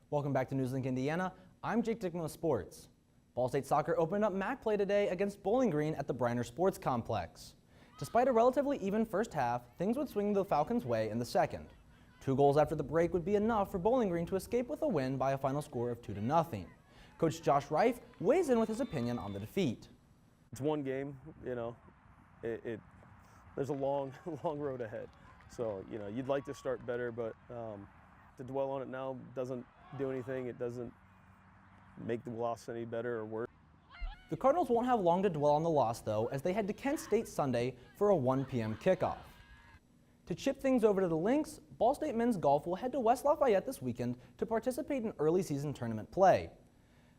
Welcome back to Newslink, Indiana. I'm Jake Dickman with Sports. Ball State Soccer opened up MAC play today against Bowling Green at the Briner Sports Complex. Despite a relatively even first half, things would swing the Falcons' way in the second. 2 goals after the break would be enough for Bowling Green to escape with a win by a final score of 2-0. Coach Josh Reif weighs in with his opinion on the defeat. It's one game, there's a long road ahead. So, you'd like to start better, but to dwell on it now doesn't do anything. It doesn't make the loss any better or worse. The Cardinals won't have long to dwell on the loss, though, as they head to Kent State Sunday for a 1 p.m. kickoff. To chip things over to the Lynx, Ball State men's golf will head to West Lafayette this weekend to participate in early season tournament play.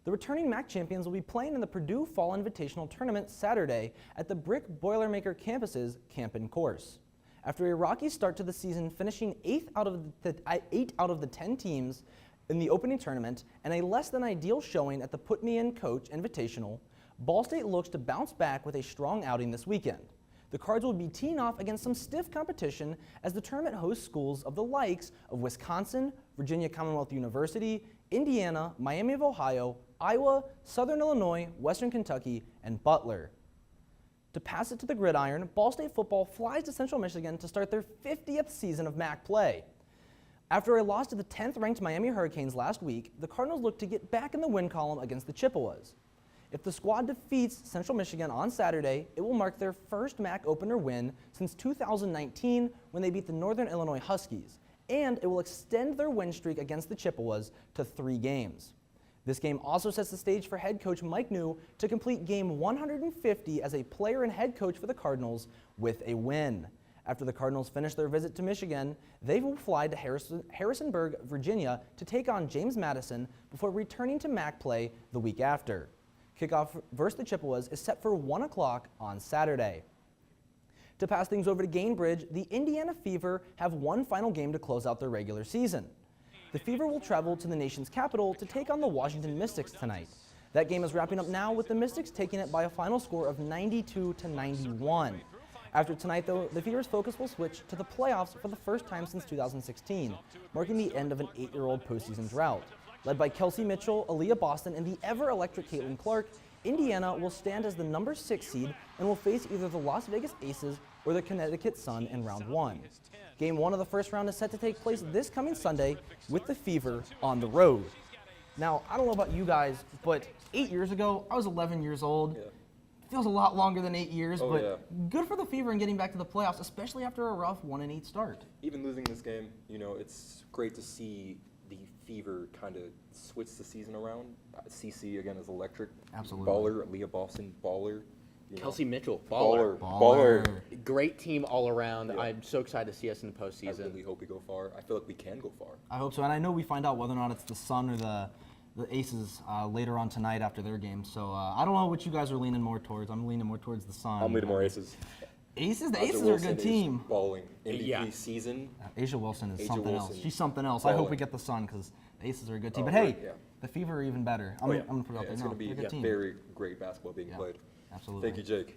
The returning MAC champions will be playing in the Purdue Fall Invitational Tournament Saturday at the Brick Boilermaker campus's Camp and Course. After a rocky start to the season, finishing 8 out of the 10 teams in the opening tournament and a less than ideal showing at the Put Me In Coach Invitational, Ball State looks to bounce back with a strong outing this weekend. The Cards will be teeing off against some stiff competition as the tournament hosts schools of the likes of Wisconsin, Virginia Commonwealth University, Indiana, Miami of Ohio, Iowa, Southern Illinois, Western Kentucky, and Butler. To pass it to the gridiron, Ball State football flies to Central Michigan to start their 50th season of MAC play. After a loss to the 10th-ranked Miami Hurricanes last week, the Cardinals look to get back in the win column against the Chippewas. If the squad defeats Central Michigan on Saturday, it will mark their first MAC opener win since 2019 when they beat the Northern Illinois Huskies, and it will extend their win streak against the Chippewas to 3 games. This game also sets the stage for head coach Mike New to complete game 150 as a player and head coach for the Cardinals with a win. After the Cardinals finish their visit to Michigan, they will fly to Harrisonburg, Virginia to take on James Madison before returning to MAC play the week after. Kickoff versus the Chippewas is set for 1 o'clock on Saturday. To pass things over to Gainbridge, the Indiana Fever have one final game to close out their regular season. The Fever will travel to the nation's capital to take on the Washington Mystics tonight. That game is wrapping up now with the Mystics taking it by a final score of 92-91. After tonight, though, the Fever's focus will switch to the playoffs for the first time since 2016, marking the end of an 8-year-old postseason drought. Led by Kelsey Mitchell, Aaliyah Boston, and the ever-electric Caitlin Clark, Indiana will stand as the number 6 seed and will face either the Las Vegas Aces or the Connecticut Sun in round 1. Game 1 of the first round is set to take place this coming Sunday with the Fever on the road. Now, I don't know about you guys, but 8 years ago, I was 11 years old. Yeah. Feels a lot longer than 8 years, Good for the Fever in getting back to the playoffs, especially after a rough 1-8 start. Even losing this game, it's great to see the Fever kind of switch the season around. CC, again, is electric. Absolutely. Baller, Leah Boston, baller. Kelsey Mitchell, baller. Great team all around. Yeah. I'm so excited to see us in the postseason. I really hope we go far. I feel like we can go far. I hope so, and I know we find out whether or not it's the Sun or the Aces later on tonight after their game. So I don't know what you guys are leaning more towards. I'm leaning more towards the Sun. I'm leaning more Aces. Aces? The Aces are a good team. Balling. MVP season. Asia Wilson is something else. She's something else. Balling. I hope we get the Sun because the Aces are a good team. But hey, the Fever are even better. I'm going to put it out there. It's going to be very great basketball being played. Absolutely. Thank you, Jake.